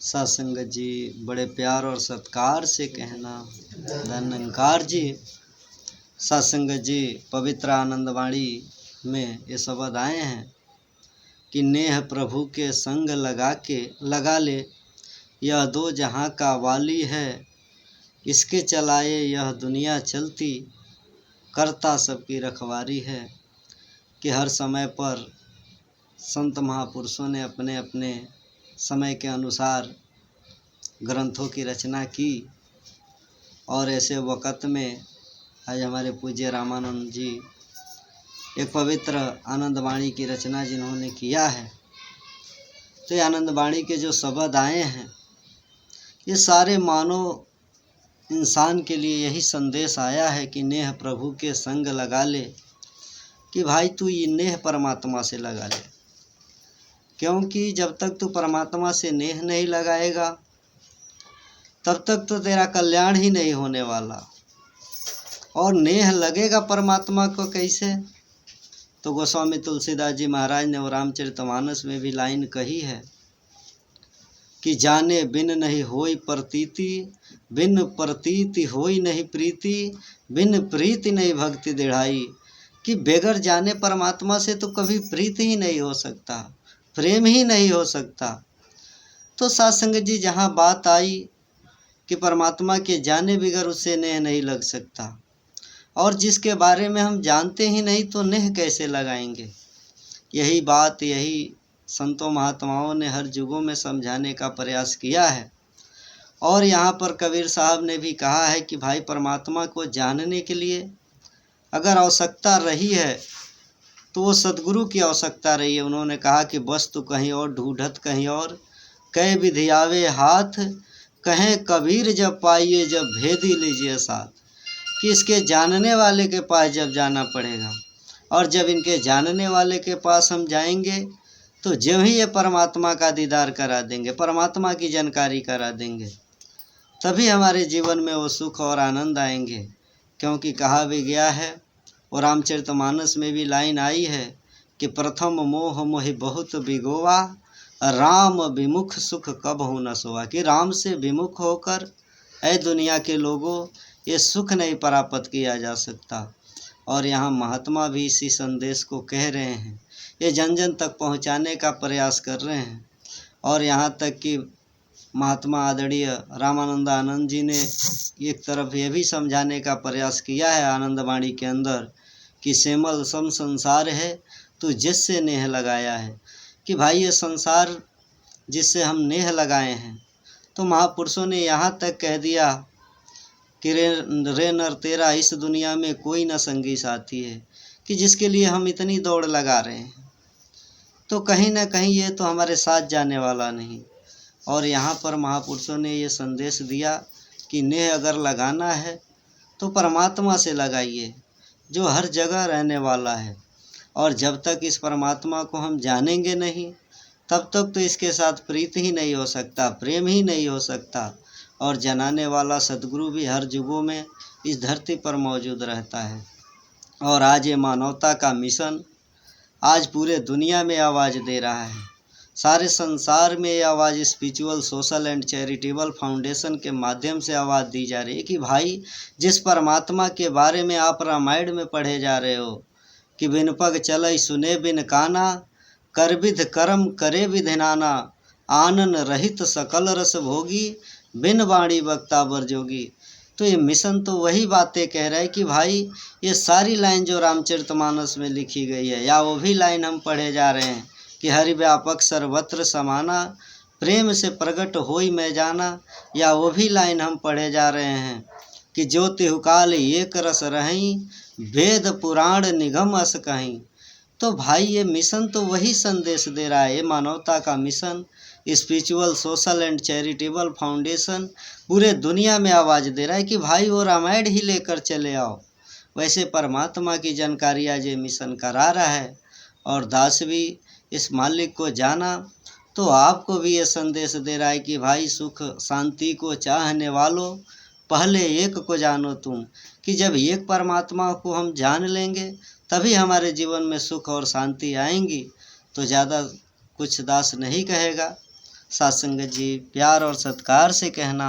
सत्संगत जी बड़े प्यार और सत्कार से कहना धन्यकार जी। सत्संगत जी पवित्र आनंदवाणी में ये शब्द आए हैं कि नेह प्रभु के संग लगा ले, यह दो जहाँ का वाली है, इसके चलाए यह दुनिया चलती, करता सबकी रखवारी है। कि हर समय पर संत महापुरुषों ने अपने अपने समय के अनुसार ग्रंथों की रचना की और ऐसे वक़्त में आज हमारे पूज्य रामानंद जी एक पवित्र आनंदवाणी की रचना जिन्होंने किया है, तो ये आनंदवाणी के जो शब्द आए हैं ये सारे मानव इंसान के लिए यही संदेश आया है कि नेह प्रभु के संग लगा ले, कि भाई तू ये नेह परमात्मा से लगा ले, क्योंकि जब तक तू परमात्मा से नेह नहीं लगाएगा तब तक तो तेरा कल्याण ही नहीं होने वाला। और नेह लगेगा परमात्मा को कैसे? तो गोस्वामी तुलसीदास जी महाराज ने वो रामचरितमानस में भी लाइन कही है कि जाने बिन नहीं होई प्रतीति, बिन प्रतीति होई नहीं प्रीति, बिन प्रीति नहीं भक्ति दृढ़ाई। कि बेगर जाने परमात्मा से तो कभी प्रीति ही नहीं हो सकता, प्रेम ही नहीं हो सकता। तो सत्संग जी जहाँ बात आई कि परमात्मा के जाने बिगर उससे नेह नहीं लग सकता, और जिसके बारे में हम जानते ही नहीं तो नेह कैसे लगाएंगे। यही बात यही संतों महात्माओं ने हर युगों में समझाने का प्रयास किया है। और यहाँ पर कबीर साहब ने भी कहा है कि भाई परमात्मा को जानने के लिए अगर आवश्यकता रही है तो वो सद्गुरु की आवश्यकता रही है। उन्होंने कहा कि वस्तु कहीं और ढूंढत कहीं और, कै विधि आवे हाथ, कहें कबीर जब पाइए जब भेदी लीजिए साथ। कि इसके जानने वाले के पास जब जाना पड़ेगा, और जब इनके जानने वाले के पास हम जाएंगे तो जब ही ये परमात्मा का दीदार करा देंगे, परमात्मा की जानकारी करा देंगे, तभी हमारे जीवन में वो सुख और आनंद आएंगे। क्योंकि कहा भी गया है और रामचरितमानस में भी लाइन आई है कि प्रथम मोह मोहि बहुत बिगोवा, राम विमुख सुख कबहु न सोवा। कि राम से विमुख होकर ऐ दुनिया के लोगों ये सुख नहीं प्राप्त किया जा सकता। और यहाँ महात्मा भी इसी संदेश को कह रहे हैं, ये जन जन तक पहुँचाने का प्रयास कर रहे हैं। और यहाँ तक कि महात्मा आदरणीय रामानंद आनंद जी ने एक तरफ ये भी समझाने का प्रयास किया है आनंदवाणी के अंदर कि सेमल सम संसार है तू जिससे नेह लगाया है। कि भाई ये संसार जिससे हम नेह लगाए हैं, तो महापुरुषों ने यहाँ तक कह दिया कि रे नर तेरा इस दुनिया में कोई न संगी साथी है। कि जिसके लिए हम इतनी दौड़ लगा रहे हैं तो कहीं ना कहीं ये तो हमारे साथ जाने वाला नहीं। और यहाँ पर महापुरुषों ने ये संदेश दिया कि नेह अगर लगाना है तो परमात्मा से लगाइए जो हर जगह रहने वाला है। और जब तक इस परमात्मा को हम जानेंगे नहीं तब तक तो इसके साथ प्रीति ही नहीं हो सकता, प्रेम ही नहीं हो सकता। और जनाने वाला सद्गुरु भी हर युगों में इस धरती पर मौजूद रहता है। और आज ये मानवता का मिशन आज पूरे दुनिया में आवाज़ दे रहा है। सारे संसार में ये आवाज़ spiritual social and charitable foundation के माध्यम से आवाज़ दी जा रही है कि भाई जिस परमात्मा के बारे में आप रामायण में पढ़े जा रहे हो कि बिन पग चलई सुने बिन काना, कर विध कर्म करे विधि नाना, आनन रहित सकल रस भोगी, बिन वाणी वक्ता बर जोगी। तो ये मिशन तो वही बातें कह रहा है कि भाई ये सारी लाइन जो रामचरितमानस में लिखी गई है, या वो भी लाइन हम पढ़े जा रहे हैं कि हरि व्यापक सर्वत्र समाना, प्रेम से प्रगट होई मैं जाना, या वो भी लाइन हम पढ़े जा रहे हैं कि जो तिहुकाल एक रस रहीं, वेद पुराण निगम अस कहीं। तो भाई ये मिशन तो वही संदेश दे रहा है। ये मानवता का mission spiritual social and charitable foundation पूरे दुनिया में आवाज़ दे रहा है कि भाई वो रामायण ही लेकर चले आओ। वैसे परमात्मा की जानकारी आज ये मिशन करा रहा है। और दास भी इस मालिक को जाना तो आपको भी ये संदेश दे रहा है कि भाई सुख शांति को चाहने वालों पहले एक को जानो तुम। कि जब एक परमात्मा को हम जान लेंगे तभी हमारे जीवन में सुख और शांति आएंगी। तो ज़्यादा कुछ दास नहीं कहेगा साथ संगत जी प्यार और सत्कार से कहना